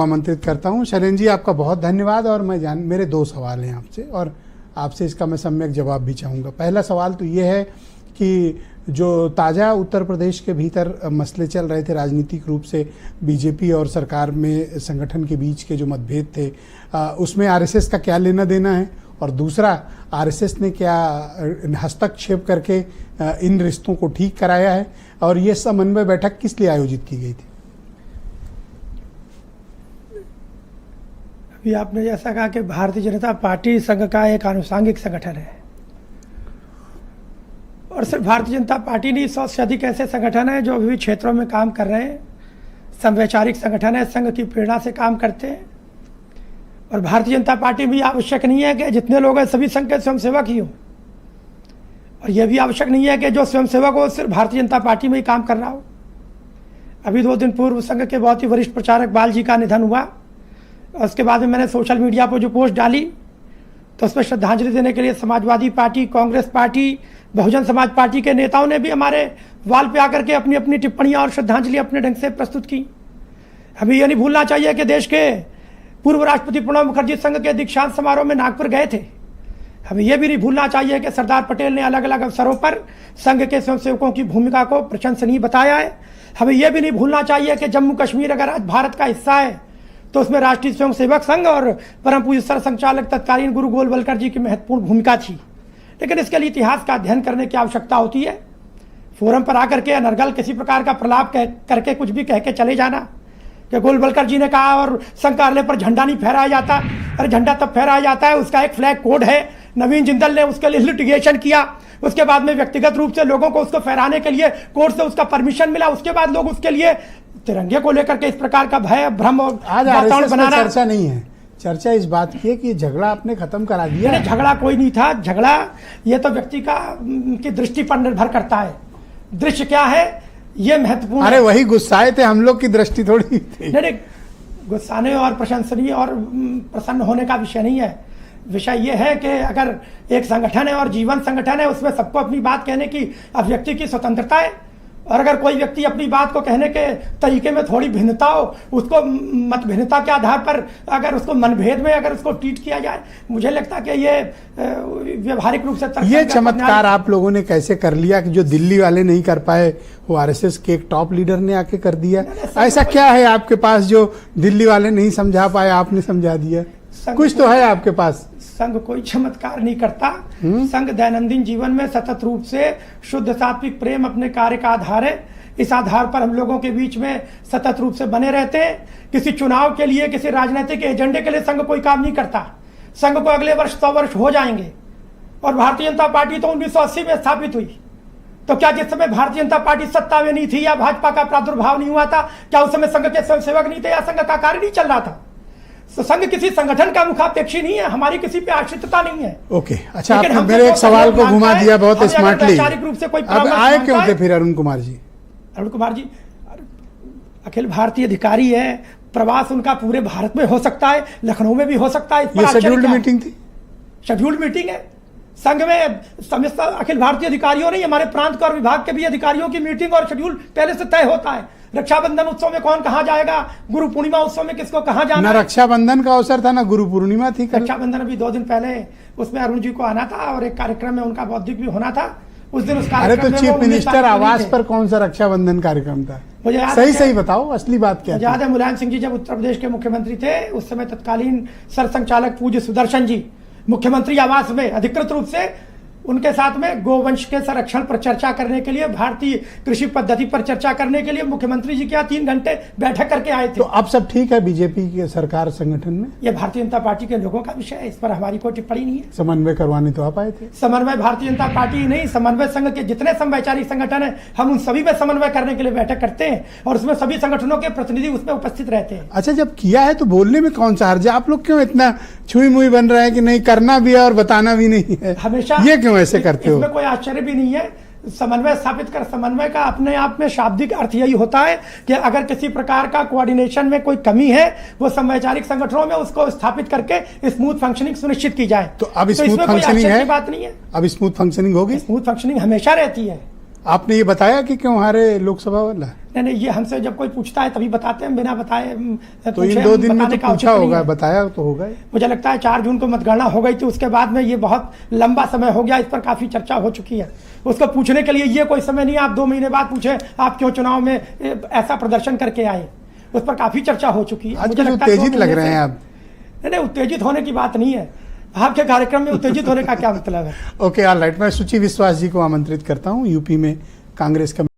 आमंत्रित करता हूं। शैलेंद्र जी, आपका बहुत धन्यवाद। और मेरे दो सवाल हैं आपसे, और आपसे इसका मैं सम्यक जवाब भी चाहूँगा। पहला सवाल तो ये है कि जो ताज़ा उत्तर प्रदेश के भीतर मसले चल रहे थे राजनीतिक रूप से, बीजेपी और सरकार में संगठन के बीच के जो मतभेद थे, उसमें आरएसएस का क्या लेना देना है, और दूसरा आरएसएस ने क्या हस्तक्षेप करके इन रिश्तों को ठीक कराया है, और ये समन्वय बैठक किस लिए आयोजित की गई थी? अभी आपने जैसा कहा कि भारतीय जनता पार्टी संघ का एक आनुषांगिक संगठन है, और सिर्फ भारतीय जनता पार्टी नहीं, 100 से अधिक ऐसे संगठन हैं जो विभिन्न क्षेत्रों में काम कर रहे हैं। समवैचारिक संगठन है, संघ की प्रेरणा से काम करते हैं। और भारतीय जनता पार्टी भी आवश्यक नहीं है कि जितने लोग हैं सभी संघ के स्वयंसेवक ही हों, और यह भी आवश्यक नहीं है कि जो स्वयंसेवक हो सिर्फ भारतीय जनता पार्टी में ही काम कर रहा हो। अभी 2 दिन पूर्व संघ के बहुत ही वरिष्ठ प्रचारक बाल जी का निधन हुआ, और उसके बाद में मैंने सोशल मीडिया पर जो पोस्ट डाली तो उस पर श्रद्धांजलि देने के लिए Samajwadi party, Congress party, Bahujan Samaj party के नेताओं ने भी हमारे वाल पे आकर के अपनी अपनी टिप्पणियां और श्रद्धांजलि अपने ढंग से प्रस्तुत की। हमें यह नहीं भूलना चाहिए कि देश के पूर्व राष्ट्रपति प्रणब मुखर्जी संघ के दीक्षांत समारोह में नागपुर गए थे। हमें यह भी नहीं भूलना चाहिए कि सरदार पटेल ने अलग अलग अवसरों पर संघ के स्वयंसेवकों की भूमिका को प्रशंसनीय बताया है। हमें यह भी नहीं भूलना चाहिए कि जम्मू कश्मीर अगर आज भारत का हिस्सा है तो उसमें राष्ट्रीय स्वयंसेवक संघ और परम पूज्य सर संचालक तत्कालीन गुरु गोलवलकर जी की महत्वपूर्ण भूमिका थी। लेकिन इसके लिए इतिहास का अध्ययन करने की आवश्यकता होती है। फोरम पर आकर के अनर्गल किसी प्रकार का प्रलाप करके कुछ भी कह के चले जाना कि गोलवलकर जी ने कहा और संघ कार्यालय पर झंडा नहीं फहराया जाता। अरे झंडा तब फहराया जाता है, उसका एक फ्लैग कोड है। नवीन जिंदल ने उसके लिए लिटिगेशन किया, उसके बाद में व्यक्तिगत रूप से लोगों को उसको फहराने के लिए कोर्ट से उसका परमिशन मिला, उसके बाद लोग उसके लिए तिरंगे को लेकर के इस प्रकार का भय, भ्रम और वातावरण बनाना। चर्चा नहीं है, चर्चा इस बात की है कि झगड़ा आपने खत्म करा दिया। झगड़ा कोई नहीं था। झगड़ा ये तो व्यक्ति की दृष्टि पर निर्भर करता है। दृश्य क्या है ये महत्वपूर्ण। अरे वही गुस्साए थे, हम लोग की दृष्टि थोड़ी थी। नहीं, गुस्साने और प्रशंसनीय और प्रसन्न होने का विषय नहीं है। विषय ये है कि अगर एक संगठन है और जीवन संगठन है, उसमें सबको अपनी बात कहने की अभिव्यक्ति की स्वतंत्रता है, और अगर कोई व्यक्ति अपनी बात को कहने के तरीके में थोड़ी भिन्नता हो, उसको मत भिन्नता के आधार पर अगर उसको मनभेद में अगर उसको ट्रीट किया जाए, मुझे लगता है कि ये व्यवहारिक रूप से ये चमत्कार आप लोगों ने कैसे कर लिया कि जो दिल्ली वाले नहीं कर पाए वो आरएसएस के एक टॉप लीडर ने आके कर दिया? ऐसा क्या है आपके पास जो दिल्ली वाले नहीं समझा पाए, आपने समझा दिया? कुछ तो है आपके पास। संघ कोई चमत्कार नहीं करता। संघ दैनंदिन जीवन में सतत रूप से शुद्ध सात्विक प्रेम अपने कार्य का आधार है। इस आधार पर हम लोगों के बीच में सतत रूप से बने रहते हैं। किसी चुनाव के लिए, किसी राजनीतिक एजेंडे के लिए संघ कोई काम नहीं करता। संघ को अगले वर्ष 100 वर्ष हो जाएंगे, और भारतीय जनता पार्टी तो 1980 में स्थापित हुई। तो क्या जिस समय भारतीय जनता पार्टी सत्ता में नहीं थी या भाजपा का प्रादुर्भाव नहीं हुआ था, क्या उस समय संघ के स्वयंसेवक नहीं थे या संघ का कार्य नहीं चल रहा था? तो संघ किसी संगठन का मुखापेक्षी नहीं है, हमारी किसी पे आश्रितता नहीं है। ओके, अच्छा, आपने मेरे एक सवाल को घुमा दिया बहुत स्मार्टली। रूप से कोई अब आए क्यों थे फिर अरुण कुमार जी? अरुण कुमार जी अखिल भारतीय अधिकारी है, प्रवास उनका पूरे भारत में हो सकता है, लखनऊ में भी हो सकता है। ये शेड्यूल्ड मीटिंग थी? शेड्यूल्ड मीटिंग है। संघ में समस्त अखिल भारतीय अधिकारियों नहीं, हमारे प्रांत और विभाग के भी अधिकारियों की मीटिंग और शेड्यूल पहले से तय होता है। रक्षाबंधन उत्सव में कौन कहाँ जाएगा, गुरु पूर्णिमा उत्सव में किसको कहाँ जाना। ना रक्षाबंधन का अवसर था ना गुरु पूर्णिमा थी। रक्षाबंधन अभी 2 दिन पहले उसमें अरुण जी को आना था, और एक कार्यक्रम में उनका बौद्धिक भी होना था उस दिन। उस कार्यक्रम अरे तो चीफ मिनिस्टर आवास पर कौन सा रक्षाबंधन कार्यक्रम था? मुझे सही बताओ, असली बात क्या? याद है मुलायम सिंह जी जब उत्तर प्रदेश के मुख्यमंत्री थे, उस समय तत्कालीन सर संचालक पूज्य सुदर्शन जी मुख्यमंत्री आवास में अधिकृत रूप से उनके साथ में गोवंश के संरक्षण पर चर्चा करने के लिए, भारतीय कृषि पद्धति पर चर्चा करने के लिए मुख्यमंत्री जी के यहाँ 3 घंटे बैठक करके आए थे। तो अब सब ठीक है बीजेपी के सरकार संगठन में? ये भारतीय जनता पार्टी के लोगों का विषय है, इस पर हमारी कोई टिप्पणी नहीं है। समन्वय करवाने तो आप आए थे। समन्वय भारतीय जनता पार्टी नहीं, समन्वय संघ के जितने समवैचारिक संगठन है, हम उन सभी में समन्वय करने के लिए बैठक करते हैं, और उसमें सभी संगठनों के प्रतिनिधि उसमें उपस्थित रहते हैं। अच्छा, जब किया है तो बोलने में कौन सा हर्ज है? आप लोग क्यों इतना छुई मुई बन रहे हैं कि नहीं करना भी है और बताना भी नहीं है? हमेशा ये क्यों ऐसे करते हो? कोई आश्चर्य भी नहीं है। समन्वय स्थापित कर, समन्वय का अपने आप में शाब्दिक अर्थ यही होता है कि अगर किसी प्रकार का कोऑर्डिनेशन में कोई कमी है, वो समवैचारिक संगठनों में उसको स्थापित करके स्मूथ फंक्शनिंग सुनिश्चित की जाए। तो अब स्मूथ फंक्शनिंग है? बात नहीं है। अब स्मूथ फंक्शनिंग होगी? स्मूथ फंक्शनिंग हमेशा रहती है। आपने ये बताया कि क्यों हारे लोकसभा वाला? नहीं, ये हमसे जब कोई पूछता है तभी बताते हैं, बिना बताए तो इन 2 दिन में तो पूछा होगा, बताया तो होगा। मुझे लगता है 4 जून को मतगणना हो गई थी, उसके बाद में ये बहुत लंबा समय हो गया, इस पर काफी चर्चा हो चुकी है। उसको पूछने के लिए ये कोई समय नहीं, आप 2 महीने बाद पूछे आप क्यों चुनाव में ऐसा प्रदर्शन करके आए, उस पर काफी चर्चा हो चुकी है। मुझे लगता है उत्तेजित लग रहे हैं आप। नहीं, उत्तेजित होने की बात नहीं है, आपके कार्यक्रम में उत्तेजित होने का क्या मतलब है? ओके, ऑलराइट, मैं सुची विश्वास जी को आमंत्रित करता हूँ, यूपी में कांग्रेस का